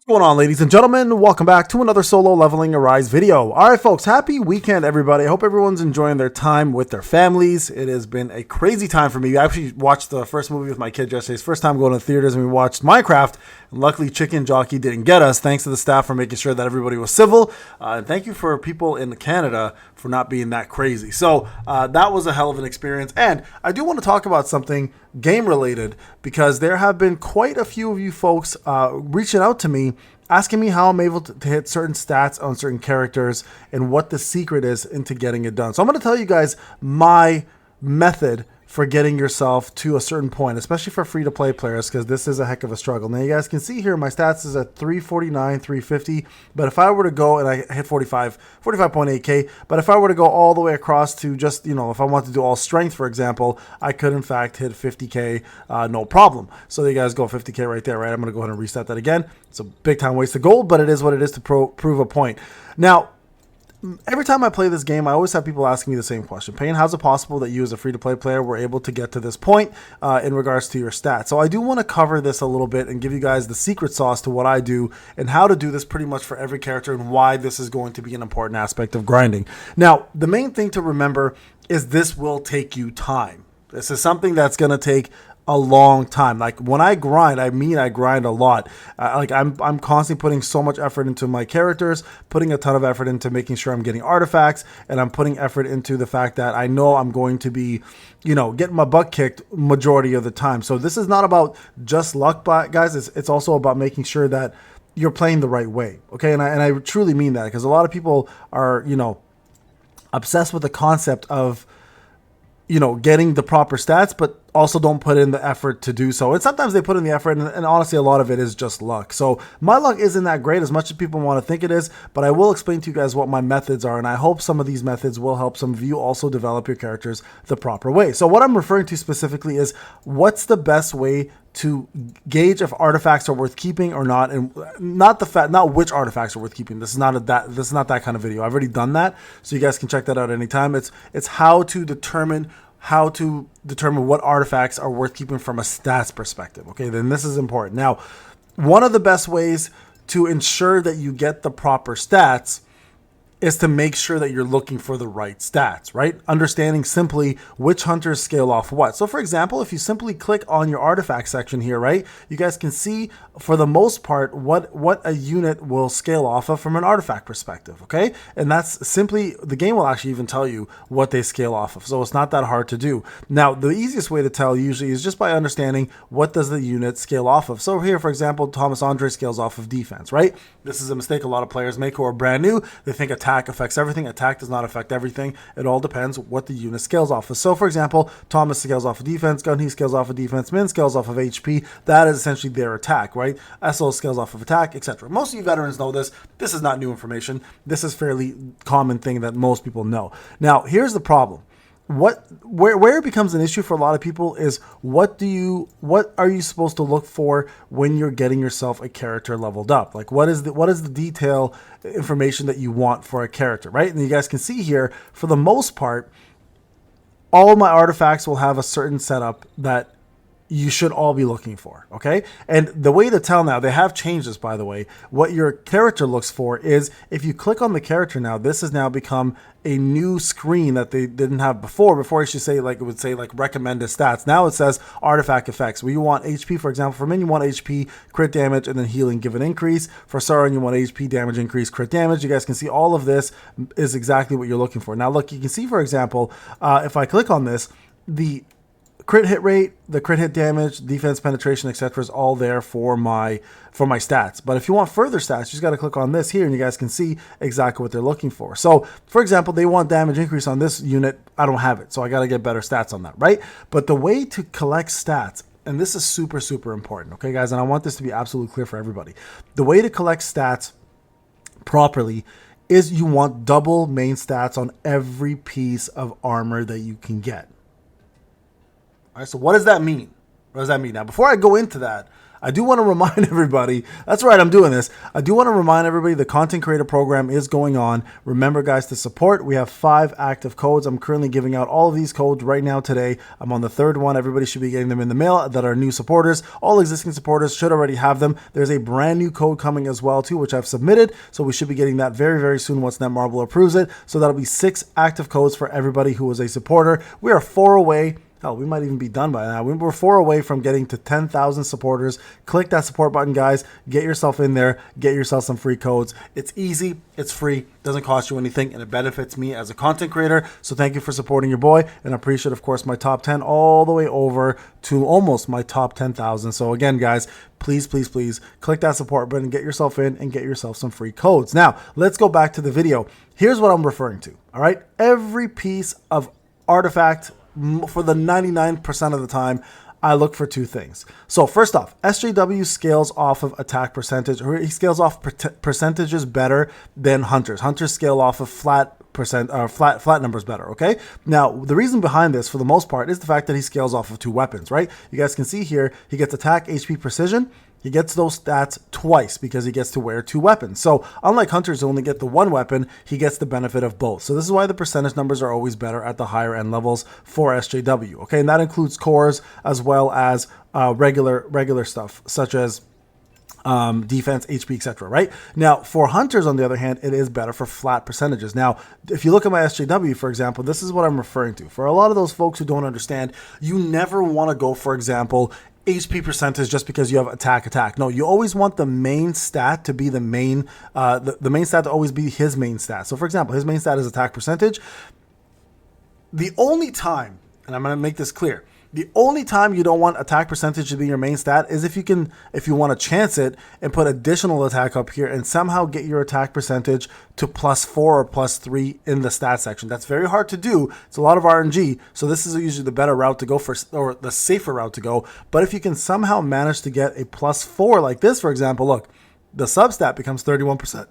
What's going on, ladies and gentlemen? Welcome back to another solo leveling Arise video. All right, folks, happy weekend, everybody. I hope everyone's enjoying their time with their families. It has been a crazy time for me. I actually watched the first movie with my kid yesterday. It's the first time going to the theaters, and we watched Minecraft. And luckily, Chicken Jockey didn't get us. Thanks to the staff for making sure that everybody was civil. And thank you for people in Canada for not being that crazy. So that was a hell of an experience. And I do want to talk about something game related, because there have been quite a few of you folks reaching out to me asking me how I'm able to hit certain stats on certain characters and what the secret is into getting it done. So I'm going to tell you guys my method for getting yourself to a certain point, especially for free-to-play players, because this is a heck of a struggle. Now, you guys can see here my stats is at 349, 350, but if I were to go, and I hit 45.8K, but if I were to go all the way across to just, if I want to do all strength, for example, I could, in fact, hit 50K, no problem. So you guys go 50K right there, right? I'm going to go ahead and reset that again. It's a big-time waste of gold, but it is what it is to prove a point. Now, every time I play this game, I always have people asking me the same question. Payne, how's it possible that you as a free-to-play player were able to get to this point in regards to your stats? So I do want to cover this a little bit and give you guys the secret sauce to what I do and how to do this pretty much for every character and why this is going to be an important aspect of grinding. Now, the main thing to remember is this will take you time. This is something that's going to take a long time. Like when I grind, I mean I grind a lot. I'm constantly putting so much effort into my characters, putting a ton of effort into making sure I'm getting artifacts, and I'm putting effort into the fact that I know I'm going to be, getting my butt kicked majority of the time. So this is not about just luck, guys. It's also about making sure that you're playing the right way. Okay, and I truly mean that, because a lot of people are obsessed with the concept of getting the proper stats, but also don't put in the effort to do so. And sometimes they put in the effort, and honestly, a lot of it is just luck. So my luck isn't that great as much as people want to think it is, but I will explain to you guys what my methods are, and I hope some of these methods will help some of you also develop your characters the proper way. So what I'm referring to specifically is what's the best way to gauge if artifacts are worth keeping or not, and not which artifacts are worth keeping. This is not that kind of video. I've already done that, so you guys can check that out anytime. It's how to determine what artifacts are worth keeping from a stats perspective. Okay, then this is important. Now, one of the best ways to ensure that you get the proper stats is to make sure that you're looking for the right stats, right? Understanding simply which hunters scale off what. So for example, if you simply click on your artifact section here, right, you guys can see for the most part what a unit will scale off of from an artifact perspective, okay? And that's simply, the game will actually even tell you what they scale off of. So it's not that hard to do. Now, the easiest way to tell usually is just by understanding what does the unit scale off of. So here, for example, Thomas Andre scales off of defense, right? This is a mistake a lot of players make who are brand new. They think attack affects everything. Attack does not affect everything. It all depends what the unit scales off of. So for example, Thomas scales off of defense, Gunny scales off of defense, Min scales off of HP. That is essentially their attack, right? SO scales off of attack, etc. Most of you veterans know this. This is not new information. This is fairly common thing that most people know. Now, here's the problem. Where it becomes an issue for a lot of people is what are you supposed to look for when you're getting yourself a character leveled up? Like what is the detail information that you want for a character, right? And you guys can see here, for the most part, all of my artifacts will have a certain setup that you should all be looking for, okay? And the way to tell now, they have changed this, by the way, what your character looks for is if you click on the character now, this has now become a new screen that they didn't have before. Before it should say, like, it would say like recommended stats. Now it says artifact effects, where you want HP, for example, for Min, you want HP, crit damage, and then healing give an increase. For Sauron, you want HP, damage increase, crit damage. You guys can see all of this is exactly what you're looking for. Now look, you can see, for example, if I click on this, the crit hit rate, the crit hit damage, defense penetration, etc. is all there for my stats. But if you want further stats, you just got to click on this here, and you guys can see exactly what they're looking for. So, for example, they want damage increase on this unit. I don't have it, so I got to get better stats on that, right? But the way to collect stats, and this is super, super important, okay, guys, and I want this to be absolutely clear for everybody. The way to collect stats properly is you want double main stats on every piece of armor that you can get. All right, so what does that mean? What does that mean? Now, before I go into that, I do want to remind everybody, that's right, I'm doing this. I do want to remind everybody the content creator program is going on. Remember, guys, to support, we have 5 active codes. I'm currently giving out all of these codes right now today. I'm on the 3rd one. Everybody should be getting them in the mail that are new supporters. All existing supporters should already have them. There's a brand new code coming as well, too, which I've submitted. So we should be getting that very, very soon once Netmarble approves it. So that'll be 6 active codes for everybody who is a supporter. We are 4 away. Hell, we might even be done by now. We're 4 away from getting to 10,000 supporters. Click that support button, guys. Get yourself in there. Get yourself some free codes. It's easy. It's free. Doesn't cost you anything, and it benefits me as a content creator. So thank you for supporting your boy, and I appreciate, of course, my top 10 all the way over to almost my top 10,000. So again, guys, please, please, please click that support button, get yourself in, and get yourself some free codes. Now, let's go back to the video. Here's what I'm referring to, all right? Every piece of artifact, for the 99% of the time, I look for 2 things. So first off, SJW scales off of attack percentage, or he scales off percentages better than hunters. Hunters scale off of flat numbers better. Okay. Now the reason behind this, for the most part, is the fact that he scales off of 2 weapons. Right. You guys can see here he gets attack, HP, precision. He gets those stats twice because he gets to wear 2 weapons. So unlike hunters who only get the 1 weapon, he gets the benefit of both. So this is why the percentage numbers are always better at the higher end levels for SJW. Okay, and that includes cores as well as regular stuff such as defense, HP, etc. Right now, for hunters, on the other hand, it is better for flat percentages. Now, if you look at my SJW, for example, this is what I'm referring to. For a lot of those folks who don't understand, you never want to go, for example, HP percentage just because you have attack. No, you always want the main stat to be the main, the main stat to always be his main stat. So for example, his main stat is attack percentage. The only time, and I'm going to make this clear, the only time you don't want attack percentage to be your main stat is if you want to chance it and put additional attack up here and somehow get your attack percentage to +4 or +3 in the stat section. That's very hard to do. It's a lot of RNG. So this is usually the better route to go for, or the safer route to go. But if you can somehow manage to get a +4 like this, for example, look, the substat becomes 31%.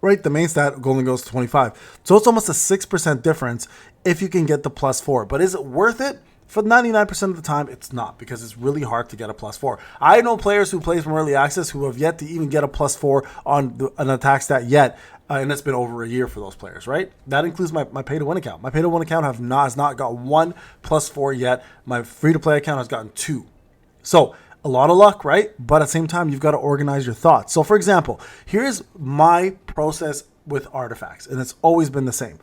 Right, the main stat only goes to 25. So it's almost a 6% difference if you can get the +4. But is it worth it? For 99% of the time, it's not, because it's really hard to get a +4. I know players who play from early access who have yet to even get a +4 on an attack stat yet, and it's been over a year for those players, right? That includes my pay-to-win account. My pay-to-win account has not got 1 +4 yet. My free-to-play account has gotten 2. So a lot of luck, right? But at the same time, you've got to organize your thoughts. So for example, here's my process with artifacts, and it's always been the same.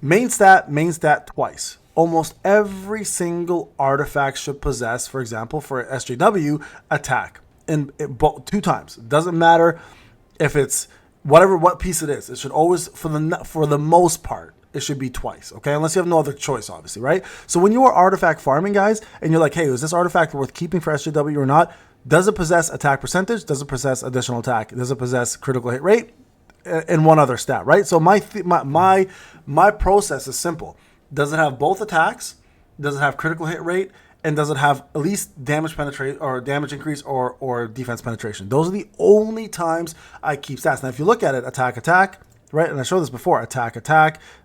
Main stat twice. Almost every single artifact should possess, for example, for SJW, attack in 2 times. It doesn't matter if it's what piece it is. It should always, for the most part, it should be twice. Okay, unless you have no other choice, obviously, right? So when you are artifact farming, guys, and you're like, hey, is this artifact worth keeping for SJW or not? Does it possess attack percentage? Does it possess additional attack? Does it possess critical hit rate? And one other stat, right? So my process is simple. Does it have both attacks? Does it have critical hit rate? And does it have at least damage penetrate or damage increase or defense penetration? Those are the only times I keep stats. Now, if you look at it, attack, right? And I showed this before, attack,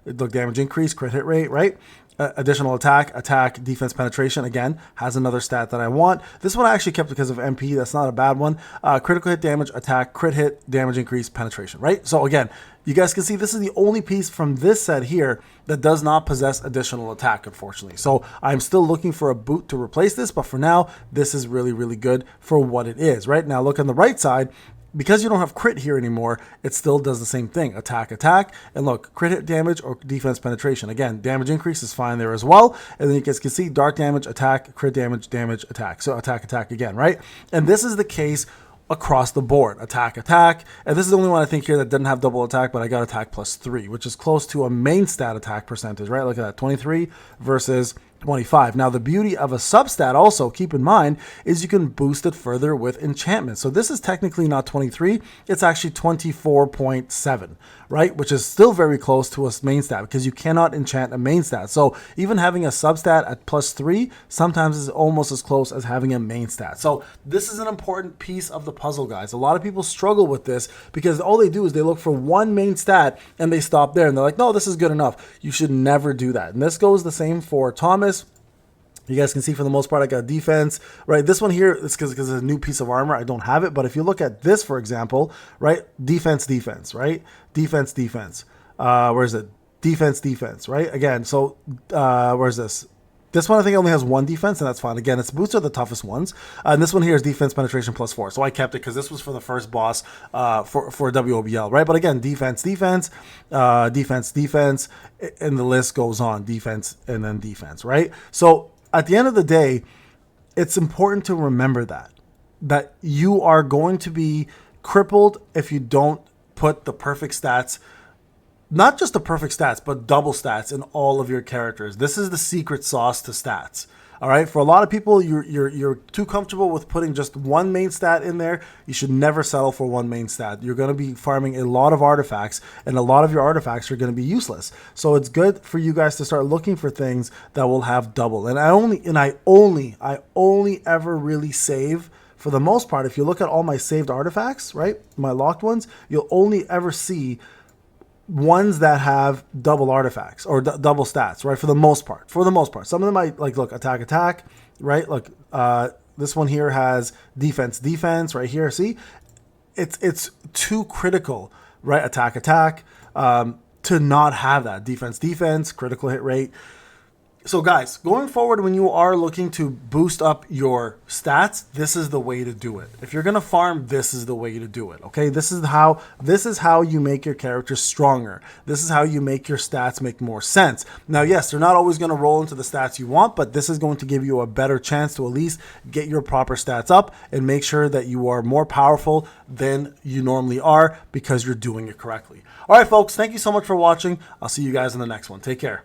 look, damage increase, crit hit rate, right? Additional attack, defense penetration, again, has another stat that I want. This one I actually kept because of MP. That's not a bad one. Critical hit damage, attack, crit hit, damage increase, penetration, right? So again, you guys can see this is the only piece from this set here that does not possess additional attack, unfortunately. So I'm still looking for a boot to replace this, but for now, this is really, really good for what it is, right? Now look on the right side. Because you don't have crit here anymore, it still does the same thing. Attack, and look, crit hit damage or defense penetration. Again, damage increase is fine there as well. And then you guys can see dark damage, attack, crit damage, attack. So attack again, right? And this is the case across the board. Attack. And this is the only one I think here that didn't have double attack, but I got attack +3, which is close to a main stat attack percentage, right? Look at that, 23 versus 25. Now, the beauty of a substat also, keep in mind, is you can boost it further with enchantment. So this is technically not 23, it's actually 24.7, right? Which is still very close to a main stat because you cannot enchant a main stat. So even having a substat at +3 sometimes is almost as close as having a main stat. So this is an important piece of the puzzle, guys. A lot of people struggle with this because all they do is they look for one main stat and they stop there and they're like, no, this is good enough. You should never do that. And this goes the same for Thomas. You guys can see for the most part, I got defense, right? This one here, it's because it's a new piece of armor. I don't have it. But if you look at this, for example, right? Defense, defense, right? Defense, defense. Where is it? Defense, defense, right? Again, so where's this? This one I think only has one defense, and that's fine. Again, its boots are the toughest ones. And this one here is defense penetration +4. So I kept it because this was for the first boss for WOBL, right? But again, defense, defense, defense, defense, and the list goes on. Defense and then defense, right? So at the end of the day, it's important to remember that you are going to be crippled if you don't put the perfect stats, not just the perfect stats, but double stats in all of your characters. This is the secret sauce to stats. All right. For a lot of people, you're too comfortable with putting just one main stat in there. You should never settle for one main stat. You're going to be farming a lot of artifacts, and a lot of your artifacts are going to be useless. So it's good for you guys to start looking for things that will have double. And I only ever really save, for the most part. If you look at all my saved artifacts, right, my locked ones, you'll only ever see ones that have double artifacts or double stats, right? For the most part. Some of them might, like, look, attack, right? Look, this one here has defense, right here. See, it's too critical, right? Attack, to not have that defense, critical hit rate. So guys, going forward, when you are looking to boost up your stats, this is the way to do it. If you're going to farm, this is the way to do it. Okay. This is how you make your character stronger. This is how you make your stats make more sense. Now, yes, they're not always going to roll into the stats you want, but this is going to give you a better chance to at least get your proper stats up and make sure that you are more powerful than you normally are because you're doing it correctly. All right, folks, thank you so much for watching. I'll see you guys in the next one. Take care.